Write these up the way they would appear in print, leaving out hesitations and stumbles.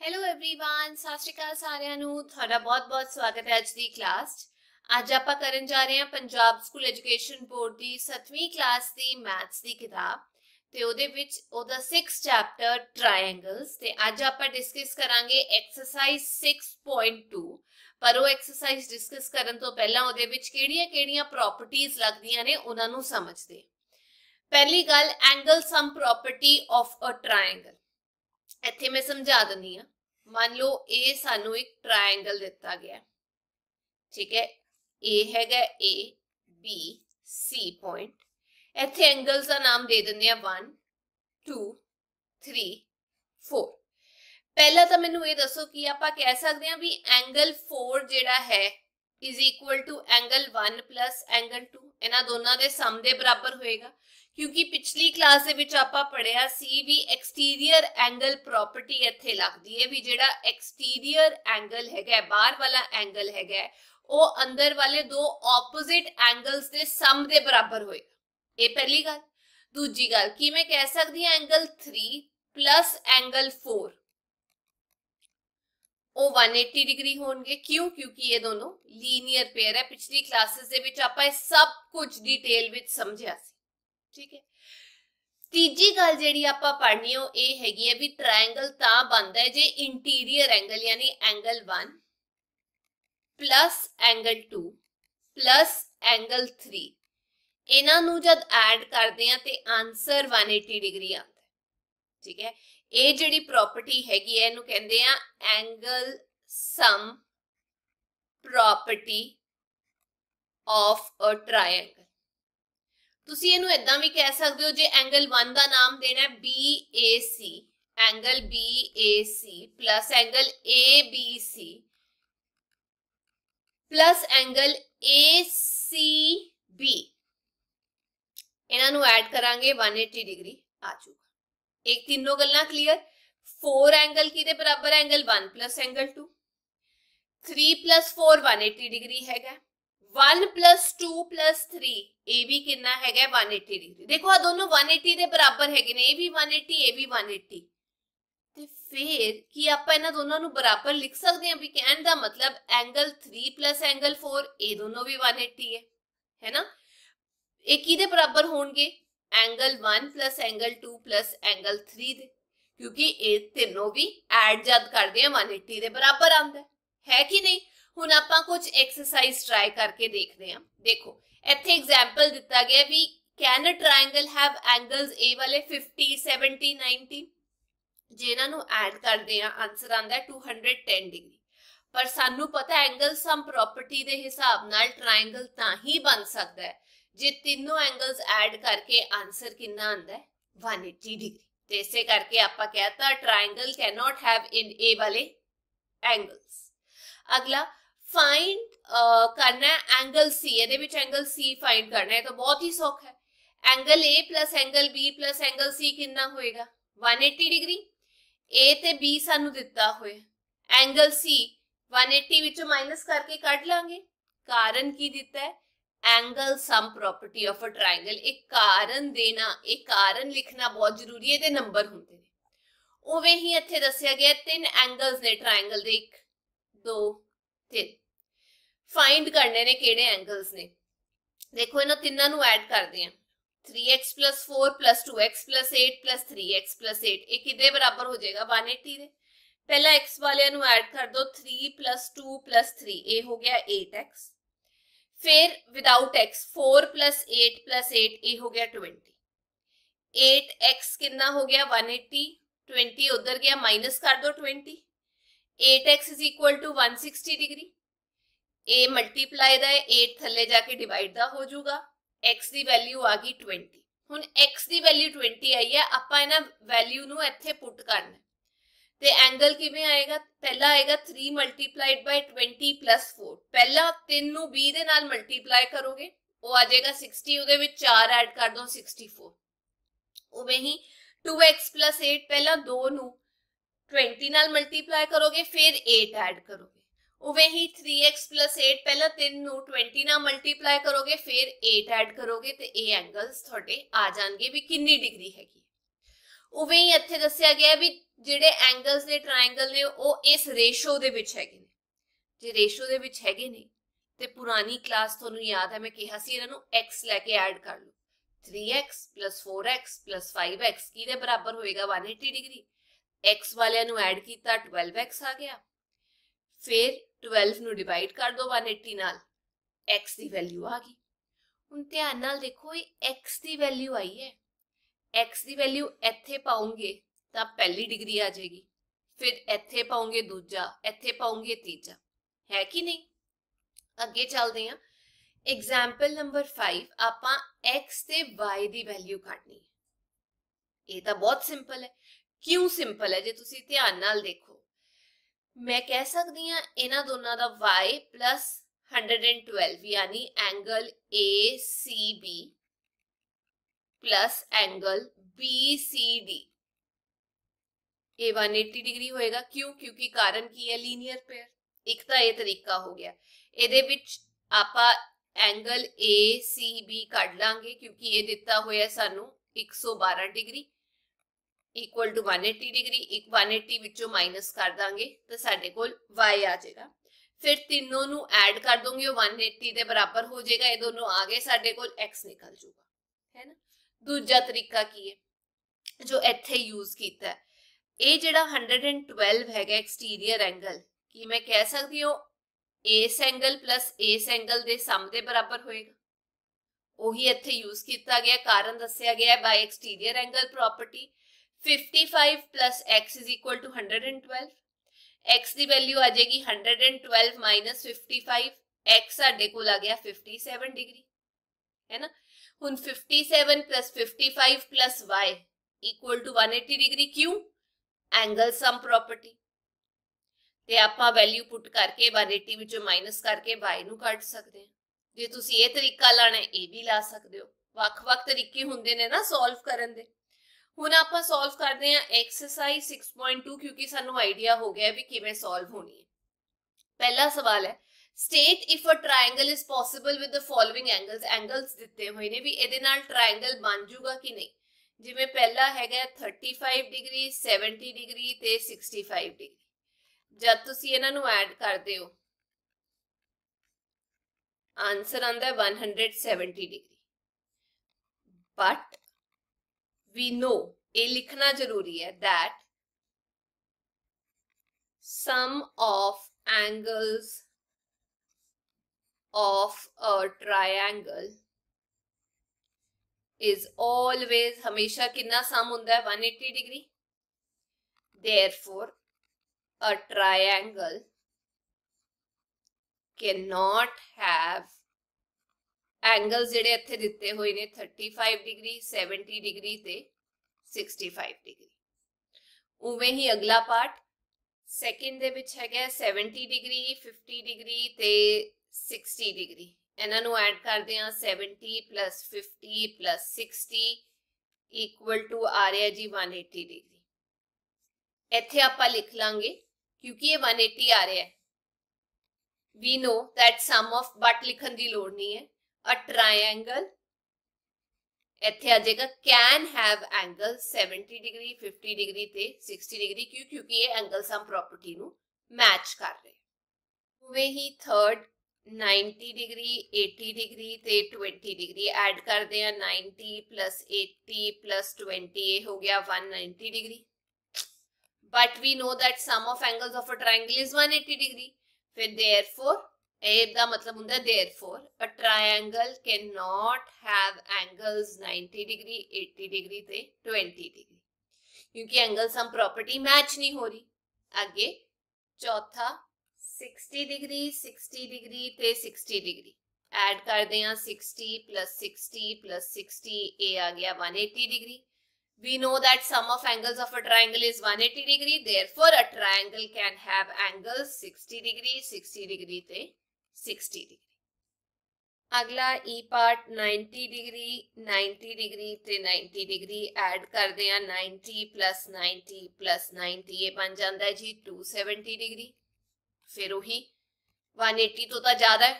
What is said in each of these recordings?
Hello everyone, सत श्री अकाल सारिਆਂ ਨੂੰ ਤੁਹਾਡਾ ਬਹੁਤ-ਬਹੁਤ ਸਵਾਗਤ ਹੈ ਅੱਜ ਦੀ ਕਲਾਸ 'ਚ। ਅੱਜ ਆਪਾਂ ਕਰਨ ਜਾ ਰਹੇ ਹਾਂ ਪੰਜਾਬ ਸਕੂਲ ਐਜੂਕੇਸ਼ਨ ਬੋਰਡ ਦੀ 7ਵੀਂ ਕਲਾਸ ਦੀ ਮੈਥਸ ਦੀ ਕਿਤਾਬ ਤੇ ਉਹਦੇ ਵਿੱਚ ਉਹਦਾ 6th ਚੈਪਟਰ ਟ੍ਰਾਇੰਗਲਸ ਤੇ ਅੱਜ ਆਪਾਂ ਡਿਸਕਸ ਕਰਾਂਗੇ ਐਕਸਰਸਾਈਜ਼ 6.2। ਪਰ ਉਹ ਐਕਸਰਸਾਈਜ਼ ਡਿਸਕਸ ਕਰਨ ਤੋਂ ਪਹਿਲਾਂ ਉਹਦੇ ਵਿੱਚ ਕਿਹੜੀਆਂ-ਕਿਹੜੀਆਂ ਪ੍ਰੋਪਰਟੀਆਂ ਲੱਗਦੀਆਂ ਨੇ ਉਹਨਾਂ ਨੂੰ ਸਮਝਦੇ। ਪਹਿਲੀ ਗੱਲ, angle sum property of a triangle. ਇੱਥੇ मैं समझा दिनी हाँ। मान लो ए सानू एक ट्रायंगल दिता गया, ठीक है। ए हैगा ए बी सी पॉइंट। इत्थे एंगल्स का नाम दे दिंदे आ 1 2 3 4। पहला तो मैनू ये दसो कि आपां कह सकते हैं भी एंगल 4 जिहड़ा है is equal to angle 1 plus angle 2। इन्हां दोनों दे सम दे बराबर होएगा, क्योंकि पिछली क्लास दे विच आपां पढ़िया सी भी एक्सटीरियर एंगल प्रॉपर्टी इत्थे लगदी है भी जिहड़ा एक्सटीरियर एंगल हैगा, बाहर वाला एंगल हैगा, वो अंदर वाले दो ऑपोजिट एंगल्स दे सम दे बराबर होएगा। ये पहली गल। दूजी गल कि मैं कह सकदी हां एंगल 3 प्लस एंगल 4 वो 180 डिग्री होंगे। क्यों? क्योंकि ये दोनों लीनियर पेयर है। पिछली क्लासेस दे विच आपां सब कुछ डिटेल विच समझिया सी, ठीक है। तीजी गल जिहड़ी आपां पढ़नी हो ये हैगी है भी ट्रायंगल तां बनदा है जे इंटीरियर एंगल यानी angle 1 plus angle 2 plus angle 3 इन्हां नूं जद ऐड करदे हां ते आंसर 180 डिग्री आंदा है, ठीक है। ये जिहड़ी प्रॉपर्टी हैगी है इहनूं कहंदे आ angle sum property of a triangle. तुसी इहनूं इदां भी कह सकदे हो जे एंगल 1 दा नाम देना है BAC, angle BAC plus angle ABC plus angle ACB। इन्हां नूं ऐड करांगे 180 डिग्री आ जाऊगा। एक तीनों गल्लां क्लियर। 4 एंगल किहदे बराबर है? Angle 1 plus angle 2। 3 plus 4 180 degree हैगा। 1 प्लस 2 प्लस 3 ये भी कितना हैगा 180 डिग्री। देखो आ दोनों 180 दे बराबर हैगे ने, ये भी 180 ये भी 180। ते फिर की आपां इन्हां दोनों नूं बराबर लिख सकते हैं। भी कहण दा मतलब एंगल 3 प्लस एंगल 4 ये दोनों भी 180 है ना। ये किहदे बराबर होणगे? Angle 1 plus angle 2 plus angle 3 दे, क्योंकि ये तीनों भी ऐड जद करदे हैं 180 दे बराबर आंदा है कि नहीं। हुण आपां कुछ एक्सरसाइज ट्राई करके देखते हैं। देखो इत्थे एग्जाम्पल दिता गया भी can a triangle have angles ए वाले 50 70 90। जे इन्हां नूं ऐड करदे हैं आंसर आंदा है 210 डिग्री। पर सानू पता एंगल सम प्रॉपर्टी दे हिसाब नाल ट्रायंगल तां ही बन सकदा है जे तीनों एंगल्स ऐड करके आंसर कितना आंदा है 180 डिग्री। तो इसे करके आपां कहता ट्रायंगल कैन नॉट हैव इन ए वाले एंगल्स। अगला फाइंड करना है एंगल सी। ये विच एंगल सी फाइंड करना है तो बहुत ही सौखा है। Angle A plus angle B plus angle C कितना होएगा 180 डिग्री। ए ते बी सानू दिता होए, एंगल सी 180 विचों माइनस करके कट लांगे। कारण की दिता है? Angle sum property of a triangle. एक कारण देना, एक कारण लिखना बहुत जरूरी है, नंबर होंगे ने। उवें ही इत्थे दस्सिया गया 3 एंगल्स ने ट्रायंगल दे, 1 2 3। फाइंड करने ने केड़े एंगल्स ने। देखो इन्हां तिन्नां नूं ऐड करदे हां। 3x plus 4 plus 2x plus 8 plus 3x plus 8 ये किदे बराबर हो जाएगा 180 दे। पहला x वाले नूं ऐड कर दो 3 प्लस 2 प्लस 3 ये हो गया 8x। फिर विदाउट x 4 प्लस 8 ये हो गया 20। 8x कितना हो गया 180, 20 उधर गया माइनस कर दो 20। 8x is equal to 160 degree. ए मल्टीप्लाई दा 8 थले जाके डिवाइड दा हो जाऊगा। x दी वैल्यू आ गई 20। हुण x दी वैल्यू 20 आई है, आपां इन्हां वैल्यू नूं इत्थे पुट करना ते एंगल किवें आएगा? पहला आएगा 3 मल्टीप्लाइड बाय 20 प्लस 4। पहला 3 नूं 20 दे नाल मल्टीप्लाई करोगे वो आ जाएगा 60, उहदे विच 4 ऐड कर दो 64। उवें ही 2x प्लस 8 पहला 2 नूं 20 नाल मल्टीप्लाई करोगे फिर 8 ऐड करोगे। उवें ही 3x प्लस 8 पहला 3 नूं 20 नाल मल्टीप्लाई करोगे फिर 8 ऐड करोगे ते ये एंगल्स थोड़े आ जाएंगे भी कितनी डिग्री हैगी। ਉਵੇਂ ਹੀ ਇੱਥੇ ਦੱਸਿਆ ਗਿਆ ਵੀ ਜਿਹੜੇ ਐਂਗਲਸ ਨੇ ਟ੍ਰਾਇੰਗਲ ਨੇ ਉਹ ਇਸ ਰੇਸ਼ੋ ਦੇ ਵਿੱਚ ਹੈਗੇ ਨੇ। ਜੇ ਰੇਸ਼ੋ ਦੇ ਵਿੱਚ ਹੈਗੇ ਨੇ ਤੇ ਪੁਰਾਣੀ ਕਲਾਸ ਤੁਹਾਨੂੰ ਯਾਦ ਹੈ ਮੈਂ ਕਿਹਾ ਸੀ ਇਹਨਾਂ ਨੂੰ x ਲੈ ਕੇ ਐਡ ਕਰ ਲਓ। 3x + 4x + 5x ਕਿਹਦੇ ਬਰਾਬਰ ਹੋਏਗਾ 180 ਡਿਗਰੀ। x ਵਾਲਿਆਂ ਨੂੰ ਐਡ ਕੀਤਾ 12x ਆ ਗਿਆ। ਫਿਰ 12 ਨੂੰ ਡਿਵਾਈਡ ਕਰ ਦੋ 180 ਨਾਲ, x ਦੀ ਵੈਲਿਊ ਆ ਗਈ। ਹੁਣ ਧਿਆਨ ਨਾਲ ਦੇਖੋ ਇਹ x ਦੀ ਵੈਲਿਊ ਆਈ ਹੈ। x ਦੀ ਵੈਲਿਊ ਇੱਥੇ ਪਾਉਂਗੇ ਤਾਂ ਪਹਿਲੀ ਡਿਗਰੀ ਆ ਜਾਏਗੀ, ਫਿਰ ਇੱਥੇ ਪਾਉਂਗੇ ਦੂਜਾ, ਇੱਥੇ ਪਾਉਂਗੇ ਤੀਜਾ, ਹੈ ਕਿ ਨਹੀਂ। ਅੱਗੇ ਚੱਲਦੇ ਹਾਂ। एग्जाम्पल नंबर 5 ਆਪਾਂ x ਤੇ y ਦੀ ਵੈਲਿਊ ਕੱਢਣੀ ਹੈ। ਇਹ ਤਾਂ ਬਹੁਤ ਸਿੰਪਲ ਹੈ। ਕਿਉਂ ਸਿੰਪਲ ਹੈ ਜੇ ਤੁਸੀਂ ਧਿਆਨ ਨਾਲ ਦੇਖੋ, ਮੈਂ ਕਹਿ ਸਕਦੀ ਹਾਂ ਇਹਨਾਂ ਦੋਨਾਂ ਦਾ y + 112 यानी एंगल ACB + एंगल BCD ये 180 डिग्री होएगा। क्यों? क्योंकि कारण की है लीनियर पेयर। एक तो ये तरीका हो गया। ਇਹਦੇ ਵਿੱਚ ਆਪਾਂ एंगल ACB ਕੱਢ ਲਾਂਗੇ क्योंकि ये ਦਿੱਤਾ ਹੋਇਆ ਸਾਨੂੰ 112 डिग्री इक्वल टू 180 डिग्री। 180 ਵਿੱਚੋਂ ਮਾਈਨਸ ਕਰ ਦਾਂਗੇ ਤਾਂ ਸਾਡੇ ਕੋਲ y ਆ ਜਾਏਗਾ। फिर तीनों नू ऐड कर दोगे 180 के बराबर हो जाएगा। ये दोनों आ गए, साडे कोल x निकल जाऊगा, है ना। दूजा तरीका की है जो इत्थे यूज कीता है, ये जिहड़ा 112 हैगा एक्सटीरियर एंगल की मैं कह सकती हूँ इस एंगल प्लस इस एंगल के सम के बराबर होएगा। ਉਹੀ ਇੱਥੇ यूज किया गया, कारण दसिया गया है bye exterior angle property. 55 + x = 112। x की वैल्यू आ जाएगी 112 - 55। x साडे कोल आ गया 57 डिग्री, है ना। हुन 57 + 55 + y = 180 डिग्री। क्यों? Angle sum property. ते आपां वैल्यू पुट करके 180 विचों माइनस करके y नूं कढ सकते हैं। जे तुसीं ये तरीका लाना है ये भी ला सकते हो। वख-वख तरीके हुंदे ने ना सॉल्व करन दे। ਹੁਣ ਆਪਾਂ सॉल्व करते हैं एक्सरसाइज 6.2 क्योंकि सानू आइडिया हो गया भी किवें सॉल्व होनी है। पहला सवाल है state if a triangle is possible with the following angles. Angles दिते हुए ने भी ਇਹਦੇ ਨਾਲ ट्रायंगल बन जूगा कि नहीं। जिवें पहला हैगा 35 डिग्री 70 डिग्री ते 65 डिग्री। जब तुसीं इन्हां नूं ऐड करदे हो आंसर आंदा 170 डिग्री। बट we know, ये लिखना जरूरी है, that sum of angles of a triangle is always हमेशा कितना सम हुंदा है 180 degree. Therefore a triangle cannot have angles जिहड़े इत्थे दिते हुए ने 35 डिग्री 70 डिग्री ते 65 डिग्री। उवें ही अगला पार्ट सैकेंड दे विच हैगा 70 डिग्री 50 डिग्री ते 60 डिग्री। इन्हां नूं ऐड करदे हां 70 + 50 + 60 = आ रहा जी 180 डिग्री। इत्थे आपां लिख लांगे क्योंकि ये 180 आ रहा है। We know that sum of, but लिखण दी लोड़ नहीं है। A triangle इत्थे आ जाएगा can have angle 70 degree 50 degree ते 60 डिग्री। क्यों? क्योंकि ये एंगल सम प्रॉपर्टी नू मैच कर रहे। उवें ही थर्ड 90 डिग्री 80 डिग्री ते 20 डिग्री ऐड करते हैं। 90 + 80 + 20 ये हो गया 190 degree. But we know that sum of angles of a triangle is 180 degree. फिर देयरफॉर ਇਹਦਾ मतलब ਹੁੰਦਾ therefore a triangle cannot have angles 90 degree 80 degree ते 20 डिग्री क्योंकि एंगल सम प्रॉपर्टी मैच नहीं हो रही। आगे चौथा 60 डिग्री 60 डिग्री ते 60 डिग्री ऐड कर दें 60 + 60 + 60 ये आ गया 180 degree. We know that sum of angles of a triangle is 180 degree. Therefore, a triangle can have angles 60 degree 60 degree ते 60 डिग्री। अगला ई पार्ट 90 डिग्री 90 डिग्री ते 90 डिग्री ऐड कर दें 90 + 90 + 90 ये बन जाता है जी 270 डिग्री। फिर वही 180 तो ज्यादा है,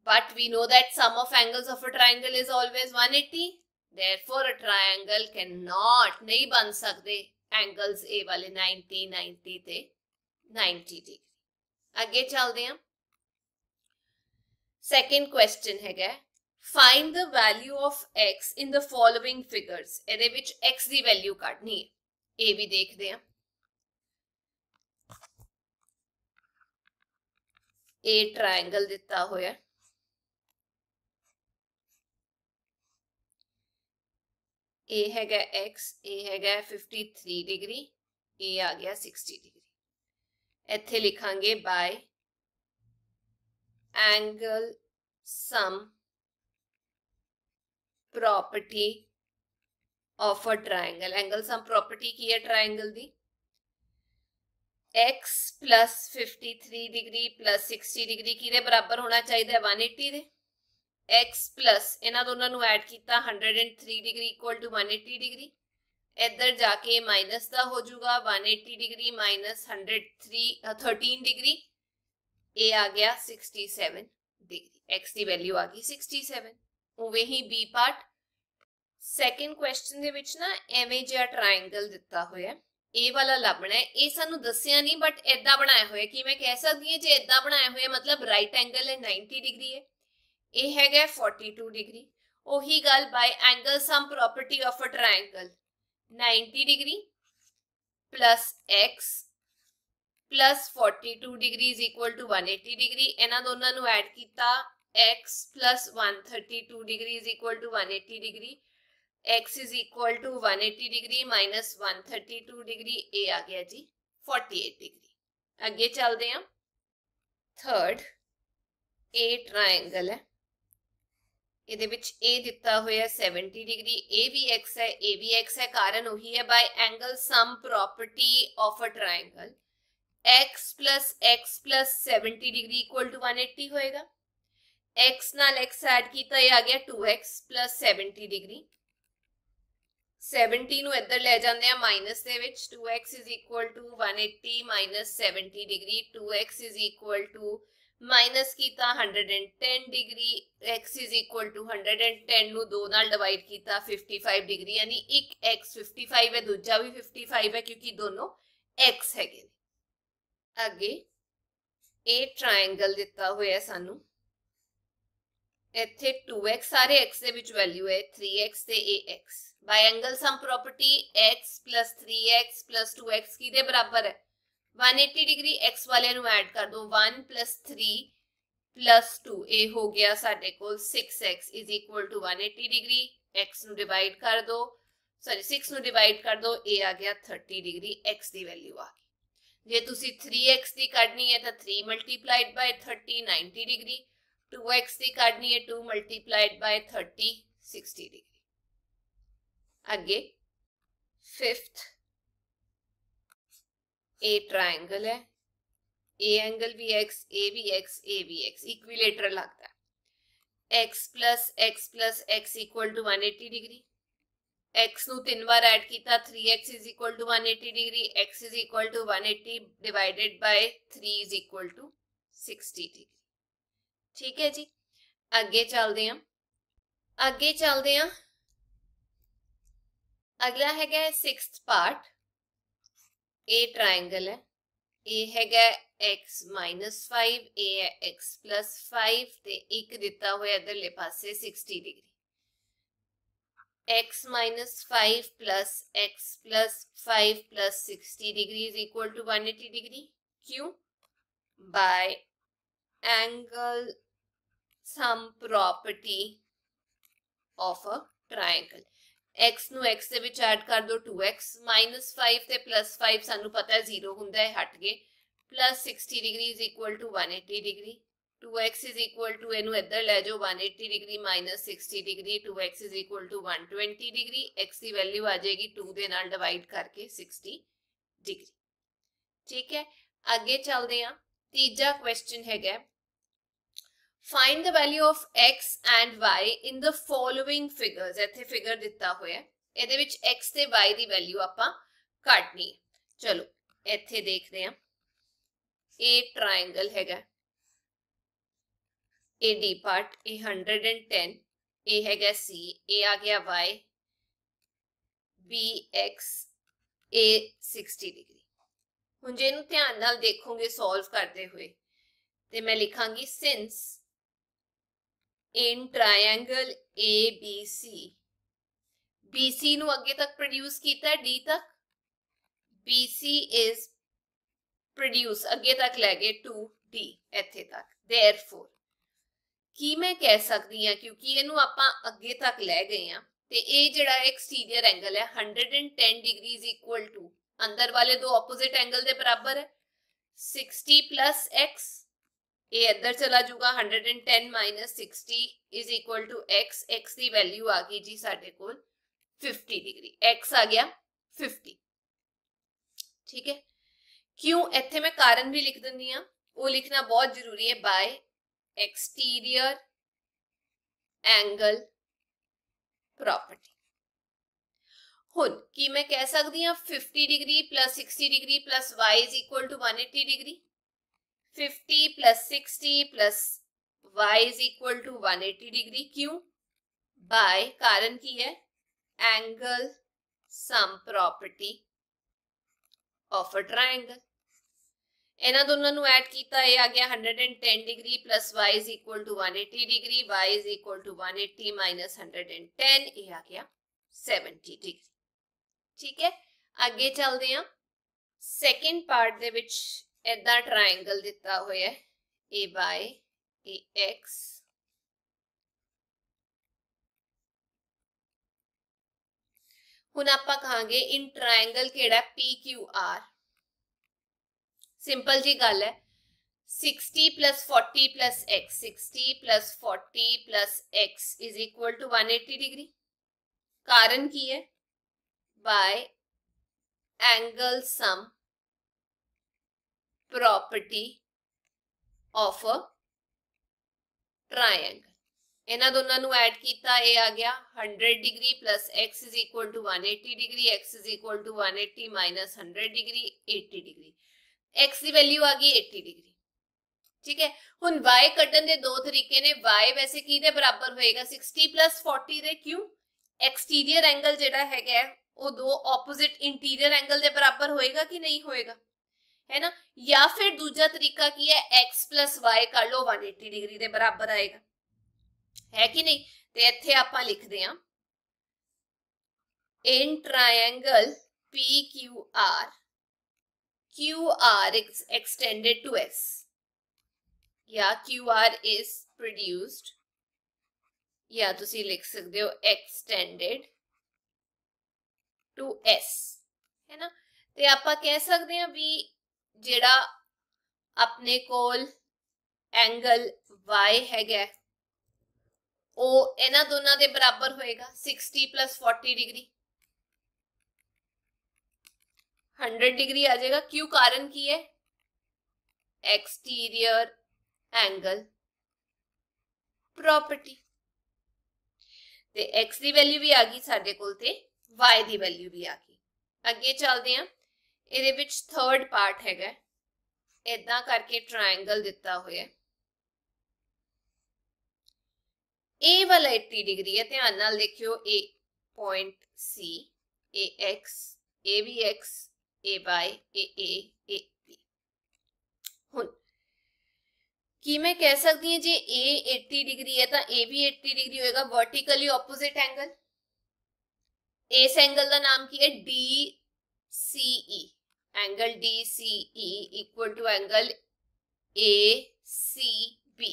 but we know that sum of angles of a triangle is always 180। therefore a triangle cannot नहीं बन सकते एंगल्स ए वाले 90 90 ते 90 डिग्री। आगे चलते हैं। सेकंड क्वेश्चन है find the value of x in the following figures. ਇਹਦੇ ਵਿੱਚ x ਦੀ ਵੈਲਿਊ ਕੱਢਣੀ ਹੈ। ਇਹ ਵੀ ਦੇਖਦੇ ਹਾਂ। ਇਹ ਟ੍ਰਾਇੰਗਲ ਦਿੱਤਾ ਹੋਇਆ, ਇਹ ਹੈਗਾ x, ਇਹ ਹੈਗਾ 53 डिग्री, ਇਹ ਆ ਗਿਆ 60 डिग्री। ਇੱਥੇ ਲਿਖਾਂਗੇ ਬਾय angle sum property of a triangle. Angle sum property की है ट्रायंगल दी। x plus 53 degree plus 60 degree की बराबर होना चाहिए 180 दे। x प्लस इन्हां दोनों नूं ऐड किया 103 डिग्री इक्वल टू 180 डिग्री। इधर जाके माइनस का हो जाऊगा 180 डिग्री माइनस 13 डिग्री, ए आ गया 67 डिग्री। x की वैल्यू आ गई 67। उवें ही बी पार्ट सैकेंड क्वेश्चन दे विच ना एवें जिहा ट्रायंगल दिता होया, ए वाला लभना है। ये सानू दसिया नहीं बट इदा बनाया होया कि मैं कह सकती हूँ जे इदा बनाया होया मतलब राइट एंगल है 90 डिग्री है, ये हैगा 42 डिग्री। ओही गल by angle sum property of a triangle 90 degree plus x plus 42 degree is equal to 180 degree. इन्हां दोनों नूं ऐड किया x plus 132 degree is equal to 180 degree. x is equal to 180 degree minus 132 degree, ए आ गया जी 48 degree. आगे चलते हैं। थर्ड ए ट्रायंगल है, ਇਹਦੇ ਵਿੱਚ a ਦਿੱਤਾ ਹੋਇਆ 70 डिग्री, a भी x है a भी x है, कारण वही है by angle sum property of a triangle x plus 70 degree equal to 180 होएगा। x नाल x ऐड किया, ये आ गया 2x प्लस 70 डिग्री। 70 नूं इधर ले जाते हैं माइनस दे विच, 2x is equal to 180 minus 70 degree. 2x is equal to minus किया 110 degree, x is equal to 110 नूं 2 नाल डिवाइड किया 55 डिग्री, यानी एक x 55 है दूजा भी 55 है क्योंकि दोनों x है। आगे ए ट्रायंगल दिता होया सानू, इत्थे 2x सारे x दे विच वैल्यू है 3x ते ax। Bye angle sum property x plus 3x plus 2x की दे बराबर है 180 डिग्री। x वाले नूं ऐड कर दो 1 प्लस 3 प्लस 2, ए हो गया साडे कोल 6x is equal to 180 degree. x नूं डिवाइड कर दो, सॉरी 6 नूं डिवाइड कर दो, ए आ गया 30 डिग्री। x दी वैल्यू आ गई। जे तुसी 3x दी कढनी है तो 3 मल्टीप्लाइड बाय 30 90 डिग्री, 2x दी कढनी है 2 मल्टीप्लाइड बाय 30 60 डिग्री। आगे फिफ्थ ए ट्रायंगल है, ए एंगल भी x ए भी x ए भी x, इक्विलेटरल लगता है। x plus x equal to 180 degree. x नूं 3 बार ऐड किया 3x is equal to 180 degree. x is equal to 180 divided by 3 is equal to 60 degree. ठीक है जी, आगे चलते हैं। अगला है सिक्स्थ पार्ट। ए ट्रायंगल है, ए है x माइनस 5, ए है x प्लस 5 ते एक दिता हुआ इधरले पासे 60 degree. x minus 5 plus x plus 5 plus 60 degree is equal to 180 degree. क्यों? By angle sum property of a triangle. x नूं x दे विच ऐड कर दो 2x माइनस 5 ते प्लस 5 सानू पता है 0 हुंदा है, हट गए। Plus 60 degree is equal to 180 degree. 2x is equal to इनू इधर ले जाओ 180 degree minus 60 degree, 2x is equal to 120 degree. x की वैल्यू आ जाएगी 2 दे नाल डिवाइड करके 60 डिग्री। ठीक है, आगे चलते हैं। तीजा क्वेश्चन है find the value of x and y in the following figures. इत्थे फिगर दिता होया, इहदे विच x ते y दी वैल्यू आपां कढनी है। चलो इत्थे देखते हैं। ए ट्रायंगल हैगा, ए डी पार्ट ए 110, ए हैगा सी, ए आ गया वाई, बी एक्स, ए 60 डिग्री। हुण जे इहनूं ध्यान नाल देखोगे सॉल्व करते हुए ते मैं लिखांगी since in triangle A B C, BC ਨੂੰ ਅੱਗੇ ਤੱਕ ਪ੍ਰੋਡਿਊਸ ਕੀਤਾ D ਤੱਕ, BC is produce ਅੱਗੇ ਤੱਕ ਲੈ ਗਏ to D ਇੱਥੇ ਤੱਕ, therefore ਕੀ ਮੈਂ ਕਹਿ ਸਕਦੀ ਹਾਂ ਕਿਉਂਕਿ ਇਹਨੂੰ ਆਪਾਂ ਅੱਗੇ ਤੱਕ ਲੈ ਗਏ ਆ ਤੇ ਇਹ ਜਿਹੜਾ ਐਕਸਟੀਰੀਅਰ ਐਂਗਲ ਹੈ 110 डिग्री इज इक्वल टू अंदर वाले दो ऑपोजिट एंगल के बराबर है 60 प्लस x, ये इधर चला जाऊगा 110 minus 60 is equal to x, x की वैल्यू आ गई जी साडे कोल 50 डिग्री, x आ गया 50। ठीक है, क्यों इत्थे मैं कारण भी लिख दिंदी हां, वो लिखना बहुत जरूरी है, बाय एक्सटीरियर एंगल प्रॉपर्टी। हुण की मैं कह सकती हाँ 50 degree plus 60 degree plus y is equal to 180 degree, 50 plus 60 plus y is equal to 180 degree, क्यों? बाय कारण की है angle sum property of a triangle. इन्हां दोनों नूं ऐड कीता, ये आ गया 110 degree plus y is equal to 180 degree, y is equal to 180 minus 110, ये आ गया 70 डिग्री। ठीक है, आगे चलते हैं। सैकेंड पार्ट दे विच इदा ट्रायंगल दिता होया है ए बाय ए एक्स, हुण आपां कहांगे इन ट्रायंगल केड़ा पी क्यू आर। सिंपल जी गल है, 60 plus 40 plus x, 60 plus 40 plus x is equal to 180 degree. कारण की है by angle sum property of a triangle. इन्हां दोनों नूं ऐड कीता, ये आ गया 100 degree plus x is equal to 180 degree, x is equal to 180 minus 100 degree 80 degree, x की वैल्यू आ गई 80 डिग्री। ठीक है, हुण y कड्ढण दे दो तरीके ने। y वैसे की दे बराबर होएगा 60 प्लस 40 दे, क्यों? एक्सटीरियर एंगल जिहड़ा हैगा वो दो ऑपोजिट इंटीरियर एंगल के बराबर होएगा कि नहीं होएगा, है ना। या फिर दूसरा तरीका की है x प्लस वाई कर लो 180 डिग्री के बराबर आएगा, है कि नहीं। तो इत्थे आपां लिखते हैं in triangle P Q R extended to s, या क्यू आर इज प्रोड्यूस्ड, या तुसी लिख सकते हो एक्सटेंडेड टू s, है ना। ते आपां कह सकते हैं भी जेड़ा अपने कोल एंगल y हैगा ओ इन्हां दोनों के बराबर होएगा 60 प्लस 40 डिग्री, 100 डिग्री आ जाएगा। क्यों? कारण की है एक्सटीरियर एंगल प्रॉपर्टी। ते x की वैल्यू भी आ गई साडे कोल ते y की वैल्यू भी आ गई। अगे चलते हैं, इहदे विच थर्ड पार्ट हैगा, इदा करके ट्रायंगल दिता होया, ए वाला 80 डिग्री है, ध्यान नाल देखियो, ए पॉइंट सी, ए एक्स, ए बी एक्स, ए वाई, ए बी। हुण की मैं कह सकती हूँ जी ए 80 डिग्री है तो ए भी 80 डिग्री होएगा, वर्टिकली ऑपोजिट एंगल। इस एंगल का नाम की है D C E, angle D C E equal to angle A C B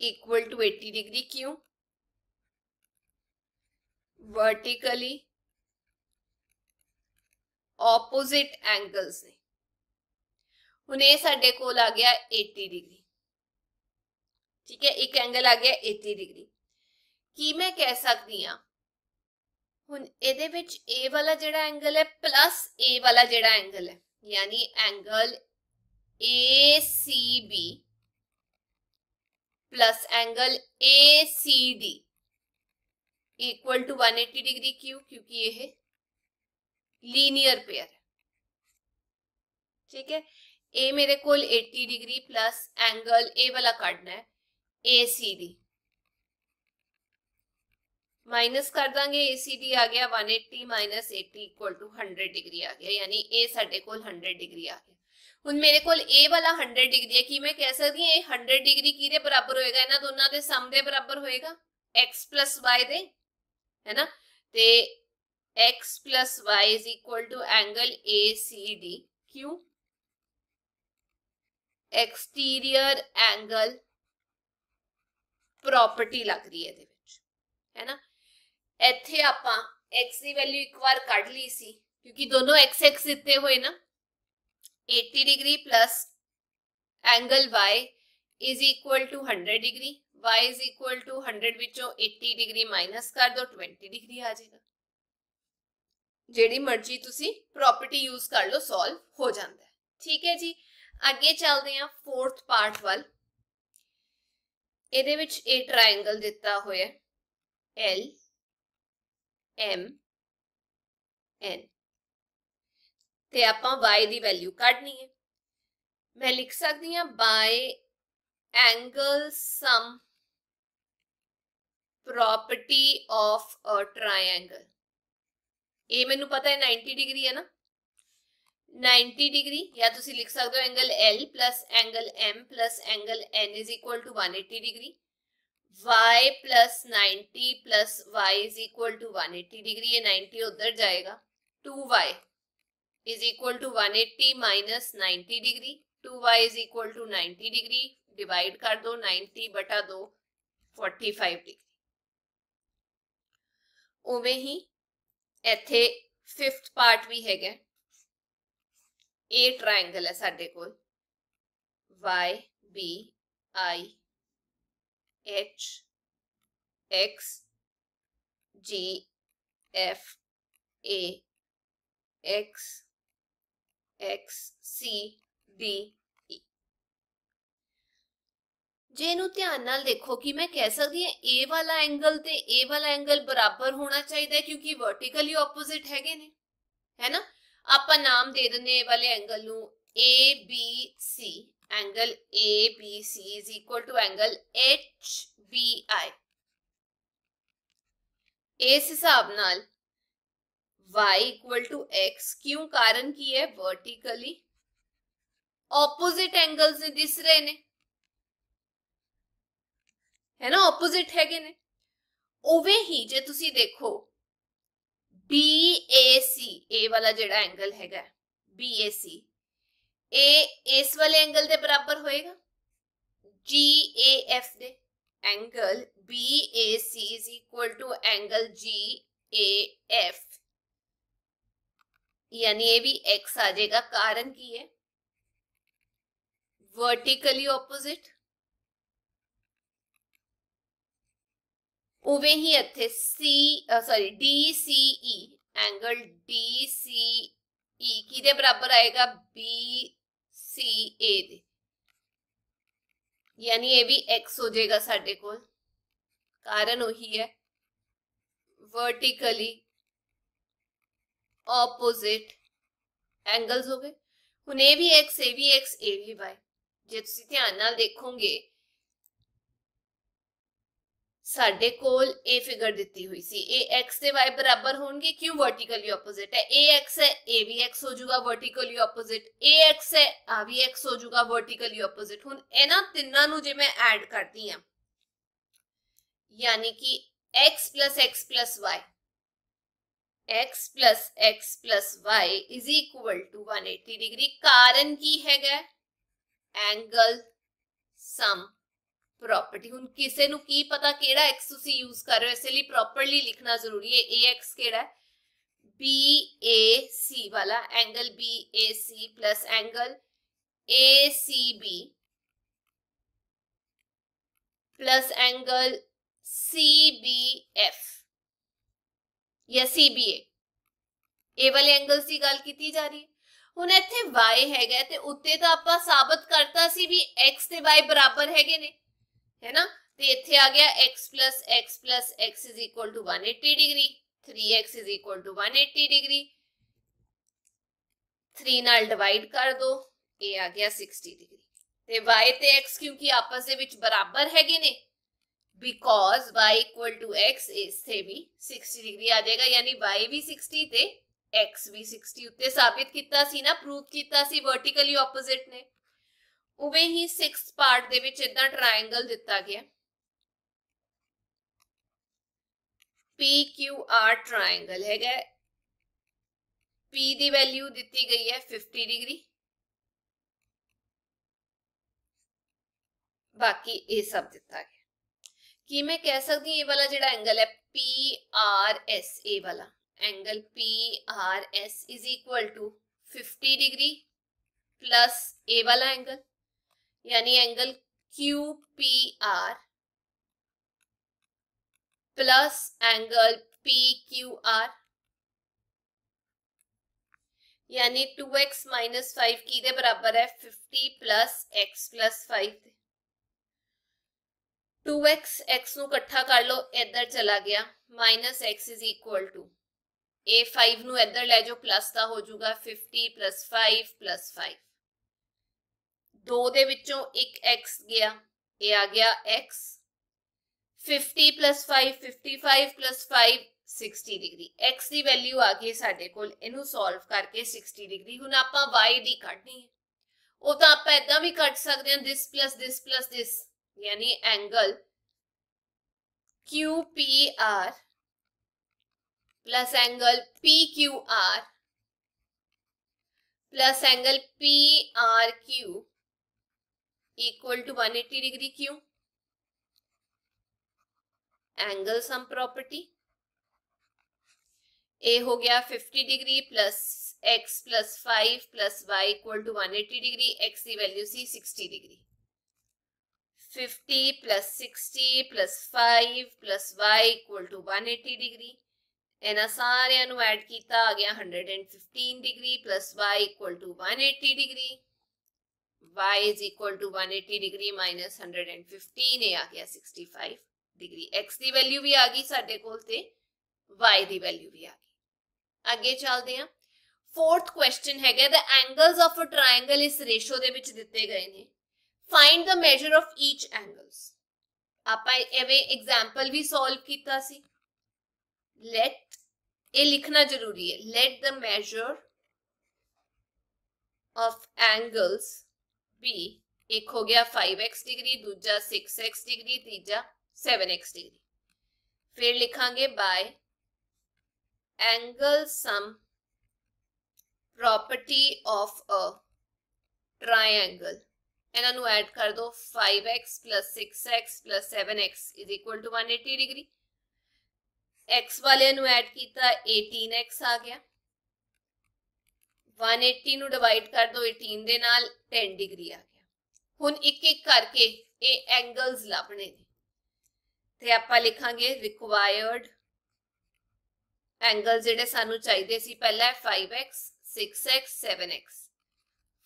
equal to 80 degree. क्यों? वर्टिकली ऑपोजिट एंगल्स ने। हुण ये साडे कोल आ गया 80 डिग्री, ठीक है, एक एंगल आ गया 80 डिग्री। की मैं कह सकती हाँ हुण इहदे विच ए वाला जिहड़ा एंगल है प्लस ए वाला जिहड़ा एंगल है, यानी angle A C B plus angle A C D equal to 180 degree. क्यों? क्योंकि यह लीनियर पेयर है, ठीक है। ए मेरे कोल 80 डिग्री प्लस एंगल ए वाला काटना है ए सी डी, माइनस कर देंगे ACD आ गया 180 माइनस 80 इक्वल टू 100 डिग्री आ गया, यानी ए साडे कोल 100 डिग्री आ गया। हुण मेरे कोल ए वाला 100 डिग्री है कि मैं कह सकती हूँ ये 100 डिग्री किहदे बराबर होएगा, इन्हां दोनों दे सम दे बराबर होएगा x प्लस y दे, है ना। ते x plus y is equal to angle ACD, क्यों एक्सटीरियर एंगल प्रॉपर्टी लग रही है ਇਹਦੇ ਵਿੱਚ, है ना। ਇੱਥੇ ਆਪਾਂ x ਦੀ ਵੈਲਿਊ ਇੱਕ ਵਾਰ ਕੱਢ ਲਈ ਸੀ ਕਿਉਂਕਿ ਦੋਨੋਂ x x ਦਿੱਤੇ ਹੋਏ ਨਾ। 80 degree plus angle y is equal to 100 degree, y is equal to 100 विचों 80 डिग्री माइनस कर दो 20 डिग्री आ जाएगा। जेड़ी मर्जी तुसी प्रॉपर्टी यूज कर लो, सॉल्व हो जाता है। ठीक है जी, अगे चलते हैं फोर्थ पार्ट वाल। ਇਹਦੇ ਵਿੱਚ ਇਹ ट्रायंगल ਦਿੱਤਾ ਹੋਇਆ L M N ਤੇ ਆਪਾਂ y ਦੀ ਵੈਲਿਊ ਕੱਢਣੀ ਹੈ। मैं लिख सकती हूँ bye angle sum property of a triangle. ये मैनू पता है 90 डिग्री है ना, 90 डिग्री, या तुसी लिख सकते हो angle L plus angle M plus angle N is equal to 180 degree. y plus 90 plus y is equal to 180 degree, ये 90 उधर जाएगा। 2y is equal to 180 minus 90 degree, 2y is equal to 90 degree, divide कर दो 90 बटा 2 45 degree. उवें ही इत्थे fifth part भी हैगा, ए triangle है साडे कोल y b i h x g f a x x c d e। जे इनू ध्यान नाल देखो कि मैं कह सकती हूँ ए वाला एंगल ते ए वाला एंगल बराबर होना चाहिए क्योंकि वर्टिकली ऑपोजिट हैगे ने, है ना। आप नाम दे देने ए वाले एंगल नू ABC, angle ABC is equal to angle HBI। इस हिसाब नाल y इक्वल टू x, क्यों, कारण की है वर्टिकली ऑपोजिट एंगल्स ने दिस रहे ने, है ना, ऑपोजिट हैगे ने। उवें ही जे तुसी देखो BAC, ए वाला जेड़ा एंगल हैगा BAC, ए इस वाले एंगल दे बराबर होएगा GAF दे। Angle BAC is equal to angle GAF, यानी ये भी x आ जाएगा, कारण की है वर्टिकली ऑपोजिट। उवें ही इत्थे DCE, एंगल DCE किदे बराबर आएगा BCA दे, यानी ये भी x हो जाएगा साडे कोल, कारण वही है वर्टिकली ऑपोजिट एंगल्स हो गए। हुण ये भी x, ये भी x, ये भी y। जे तुसी ध्यान नाल देखोगे साडे कोल ए फिगर दिती हुई सी, ए x ते y बराबर होंगे, क्यों, वर्टिकली ऑपोजिट है। ए x है, ए भी x हो जाऊगा वर्टिकली ऑपोजिट, ए x है, आ भी x हो जाऊगा वर्टिकली ऑपोजिट। हुण इन्हां तिन्नां नूं जे मैं ऐड करती हां, यानी कि x plus x plus y, x plus y is equal to 180 degree. कारण की हैगा एंगल सम प्रॉपर्टी। हुण किसे नु की पता केड़ा x तुसी यूज कर रहे हो, इसलिए प्रॉपरली लिखना जरूरी है। ax केड़ा है BAC वाला, angle BAC plus angle ACB plus angle CBF या CBA, ए वाले एंगल्स की गल की जा रही है। हुण इत्थे y हैगा ते उत्ते तां आपां साबित करता सी भी x ते y बराबर हैगे ने, है ना। तो इत्थे आ गया x plus x is equal to 180 degree, 3x is equal to 180 degree, 3 नाल डिवाइड कर दो, ये आ गया 60 डिग्री। ते y ते x क्योंकि आपस दे विच बराबर हैगे ने, because y equal to x इस थे भी 60 डिग्री आ जाएगा, यानी y भी 60 ते x भी 60 उत्ते साबित किया सी ना, प्रूव किया सी वर्टिकली ऑपोजिट ने। उवे ही 6th पार्ट दे विच इदां ट्रायंगल दिता गया PQR ट्रायंगल है, P दी वैल्यू दी गई है 50 डिग्री, बाकी ये सब दिता गया कि मैं कह सकती हूँ ये वाला जिहड़ा एंगल है PRS, ए वाला angle PRS is equal to 50 degree plus ए वाला एंगल, यानी angle QPR plus angle PQR, यानी 2x माइनस 5 की दे बराबर है 50 plus x plus 5। 2x x नु इकट्ठा कर लो, इधर चला गया, minus x is equal to ए 5 नु इधर ले जाओ, प्लस का हो जाऊगा 50 प्लस 5 प्लस 5। दो दे विचों एक x गया, ये आ गया x। 50 plus 5 55 plus 5 60 degree, x की वैल्यू आ गई साडे कोल, इनू सॉल्व करके 60 डिग्री। हुण आपां y दी कढनी है, वो तो आप इदां भी कढ सकते हैं, this plus this plus this, यानी angle QPR plus angle PQR plus angle PRQ equal to 180 degree. क्यों? एंगल सम प्रॉपर्टी, ए हो गया 50 degree plus x plus 5 plus y equal to 180 degree, x की वैल्यू सी 60 degree. 50 plus 60 plus 5 plus y equal to 180 degree, इन्हां सारियां नू add कीता, आ गया 115 degree plus y equal to 180 degree, y is equal to 180 degree minus 115, ये आ गया 65 डिग्री। x की वैल्यू भी आ गई साडे कोल ते y की वैल्यू भी आ गई। आगे चलते हैं। 4th क्वेश्चन है, the angles of a triangle इस रेशो दे विच दिते गए ने, find the measure of each angles. आपां एवें एग्जांपल भी सॉल्व कीता सी। लेट, ये लिखना जरूरी है, let the measure of angles be, एक हो गया 5x डिग्री, दूजा 6x डिग्री, तीजा 7x डिग्री। फिर लिखांगे by angle sum property of a triangle, इन्हां नू ऐड कर दो, 5x plus 6x plus 7x is equal to 180 degree. x वाले नू ऐड कीता, 18x आ गया, 180 नू डिवाइड कर दो 18 दे नाल, 10 डिग्री आ गया। हुण एक एक करके ये एंगल्स लभने ने, ते आपां लिखांगे रिक्वायर्ड एंगल जिहड़े सानू चाहिए सी, पहला है 5x 6x 7x,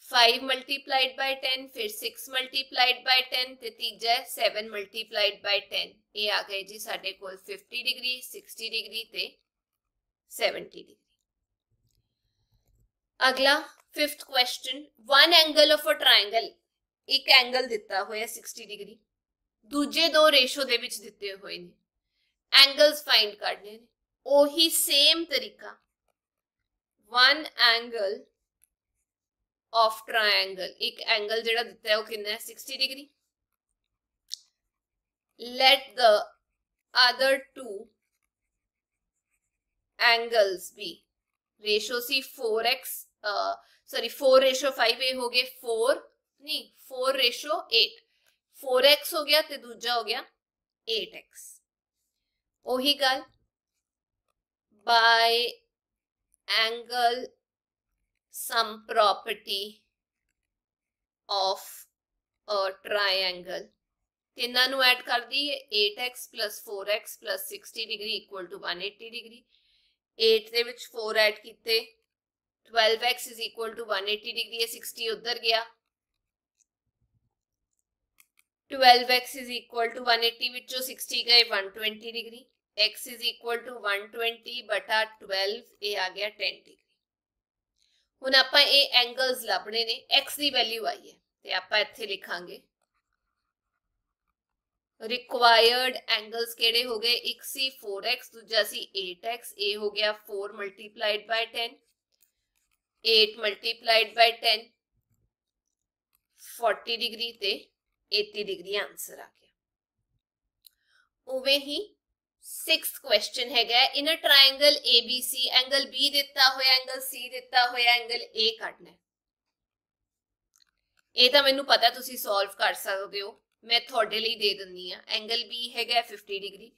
5 multiplied by 10, फिर 6 मल्टीप्लाइड बाय 10, ते तीजा है 7 मल्टीप्लाइड बाय 10, ये आ गए जी साडे कोल 50 डिग्री 60 डिग्री ते 70 डिग्री। अगला 5th question, one angle of a triangle, एक एंगल दिता होया 60 डिग्री, दूजे दो रेशो दे विच दिते हुए ने, एंगल्स फाइंड करने ने। ओही सेम तरीका, वन एंगल ऑफ ट्रायंगल, एक एंगल जिहड़ा दिता है वो कितना है 60 degree. Let the other two angles be, ratio सी 4x, सॉरी 4 रेशो 5 ए हो गए 4 नहीं 4 रेशो 8, 4x हो गया ते दूजा हो गया 8x। ओही गल, by angle sum property of a triangle, तिना नू ऐड कर दी, 8x plus 4x plus 60 degree equal to 180 degree. 8 दे विच 4 ऐड कीते, 12x is equal to 180 degree, 60 उधर गया, 12x इज इक्वल टू 180 विचों 60 गए 120 degree, x is equal to 120 बटा 12, ये आ गया 10 डिग्री। हुण आपां ये एंगल्स लभने ने, x की वैल्यू आई है ते आपां इत्थे लिखांगे रिक्वायर्ड एंगल्स केड़े हो गए, एक सी 4x, दूजा सी 8x, ए हो गया 4 multiplied by 10, 8 multiplied by 10, 40 degree ते 80 डिग्री आंसर आ गया। उवे ही 6th क्वेश्चन है, in a triangle A B C angle B दिता होया, एंगल सी दिता होया, एंगल ए कढना है। ये तो मैनू पता तुसी सॉल्व कर सकते हो, मैं थोड़े लिए दे दिंदी हां। एंगल बी है 50 डिग्री,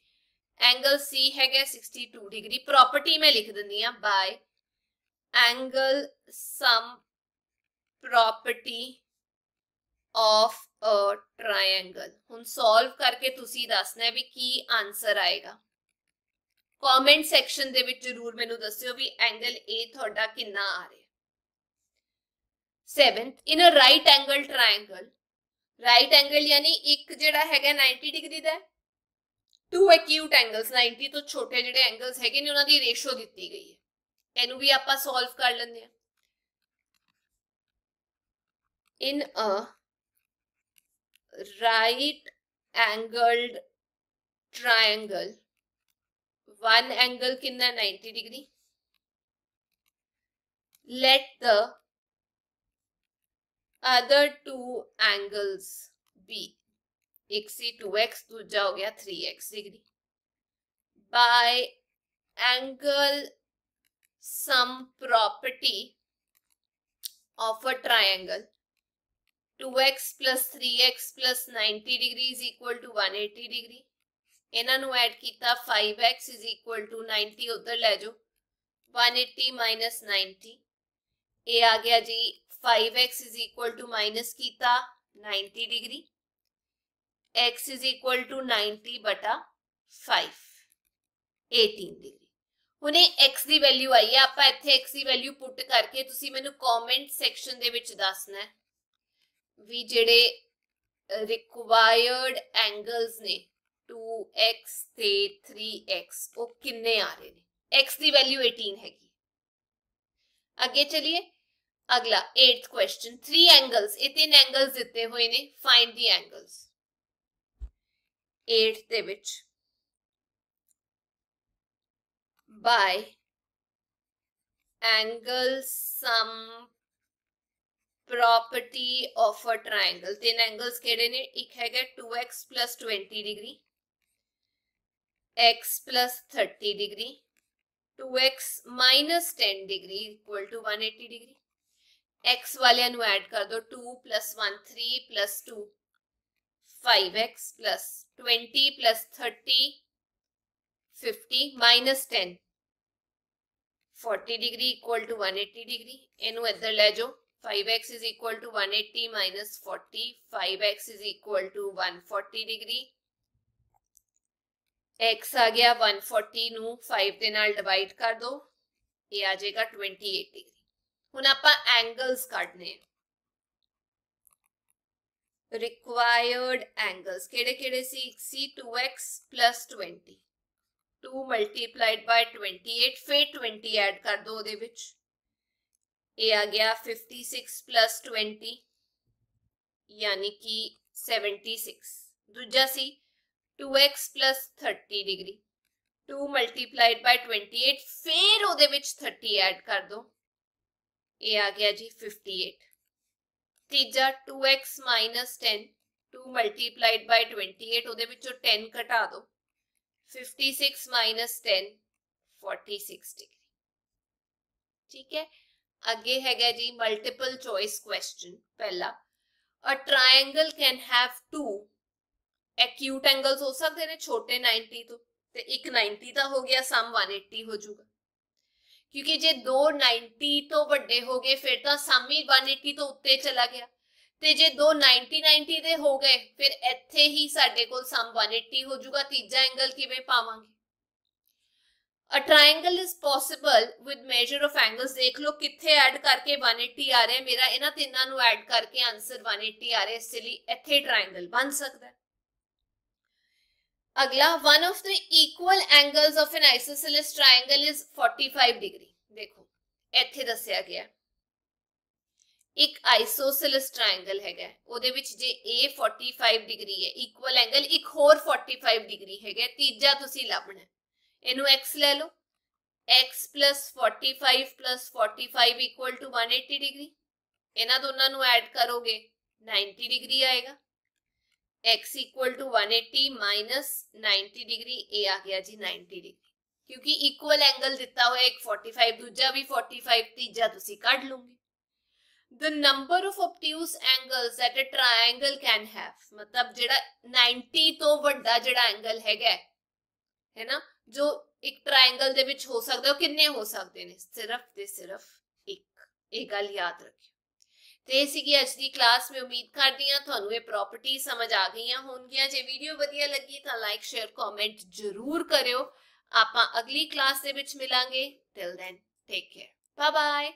एंगल सी है 62 डिग्री। प्रॉपर्टी मैं लिख दिंदी हां, bye angle sum property of a triangle. हुण सॉल्व करके तुसी दसना है भी की आंसर आएगा। कमेंट सैक्शन दे विच जरूर मैनू दस्सियो भी एंगल ए थोड़ा कितना आ रहा है। 7th, in a right angle triangle, right angle यानी एक जिहड़ा हैगा 90 डिग्री दा, टू एक्यूट एंगल्स 90 तो छोटे जिहड़े एंगल्स हैगे ने उन्हां दी रेशो दित्ती गई है। इनू भी आपां सॉल्व कर लैंदे हां। In a right angled triangle, one angle कितना 90 degree, let the other two angles be, एक सी 2x, दूजा हो गया 3x degree, by angle sum property of a triangle 2x plus 3x plus 90 degree is equal to 180 degree। इन्हां नू add कीता 5x is equal to 90, उधर ले जाओ 180 minus 90, ये आ गया जी 5x is equal to minus कीता 90 degree, x is equal to 90 बटा 5, 18 डिग्री। हुणे x दी वैल्यू आई है, आपां इत्थे x दी वैल्यू पुट करके तुसी मैनू कमेंट सैक्शन दे विच दसना है भी जिहड़े रिक्वायर्ड एंगल्स ने 2x ते 3x वो किन्ने आ रहे ने। x दी वैल्यू 18 हैगी। आगे चलिए, अगला 8th क्वेश्चन, 3 एंगल्स, ये 3 एंगल्स दिते हुए ने, फाइंड दी एंगल्स। 8th दे विच by angle sum property of a triangle, 3 angles केड़े ने, एक हैगा 2x plus 20 degree, x plus 30 degree, 2x minus 10 degree equal to 180 degree. x वाले नू ऐड कर दो, 2 plus 1 3 plus 2 5x plus 20 plus 30 50 minus 10 40 degree equal to 180 degree. इनू इधर ले जाओ, 5x is equal to 180 minus 40, 5x is equal to 140 degree. x आ गया 140 नू 5 दे नाल डिवाइड कर दो, ये आ जाएगा 28 डिग्री। हुण आपां एंगल्स काढने हैं, रिक्वायर्ड एंगल्स केड़े केड़े सी 2x plus 20, 2 मल्टीप्लाइड बाय 28, फिर 20 ऐड कर दो उहदे विच, ये आ गया 56 plus 20 यानी कि 76। दूजा सी 2x plus 30 degree, 2 multiplied by 28, फिर उहदे विच 30 ऐड कर दो, ये आ गया जी 58। तीजा 2x minus 10, 2 मल्टीप्लाइड बाय 28, उहदे विचों 10 घटा दो, 56 minus 10 46 डिग्री। ठीक है, आगे हैगा जी मल्टीपल चॉइस क्वेश्चन। पहला, a triangle can have 2 acute angles हो सकते हैं छोटे 90 तो, एक 90 का हो गया, सम 180 हो जाऊगा, क्योंकि जे दो 90 तो वड्डे हो गए फिर तो सम ही 180 तो उत्ते चला गया, ते जे दो 90 दे हो गए फिर इत्थे ही साडे कोल सम 180 हो जाऊगा। तीजा एंगल किवें पावांगे? A triangle is possible with measure of angles। देख लो किथे ऐड करके 180 आ रहा है मेरा, इन्हां तिन्नां नूं ऐड करके आंसर 180 आ रहा है, इसलिए इत्थे ट्रायंगल बन सकता है। अगला, one of the equal angles of N isosceles triangle is 45 degree. देखो इत्थे दस्सिया गया एक आइसोसेलेस ट्रायंगल हैगा, ਉਹਦੇ ਵਿੱਚ ਜੇ A 45 डिग्री है, इक्वल एंगल एक होर 45 डिग्री हैगा, तीजा तुसी ਲੱਭਣਾ है। ਇਹਨੂੰ x ले लो, x plus 45 plus 45 equal to 180 degree. ਇਹਨਾਂ ਦੋਨਾਂ ਨੂੰ ऐड करोगे 90 डिग्री आएगा। x equal to 180 minus 90 degree, ए आ गया जी 90 डिग्री, क्योंकि इक्वल एंगल दिता हुआ एक 45, दूजा भी 45, तीजा तुसी कढ लूंगे। The number of obtuse angles that a triangle can have, मतलब जेड़ा 90 तो वड्डा जेड़ा एंगल है ना, जो एक ट्रायंगल दे विच हो सकदा है, किन्ने हो सकदे ने? सिर्फ ते सिर्फ एक। ये गल याद रखियो। ते सीगी अज दी क्लास में उम्मीद करदी हां तुहानू ये प्रॉपर्टी समझ आ गईयां होणगियां। जे वीडियो वधिया लगी तां लाइक शेयर कमेंट जरूर करियो। आपां अगली क्लास दे विच मिलांगे। Till then take care, bye bye.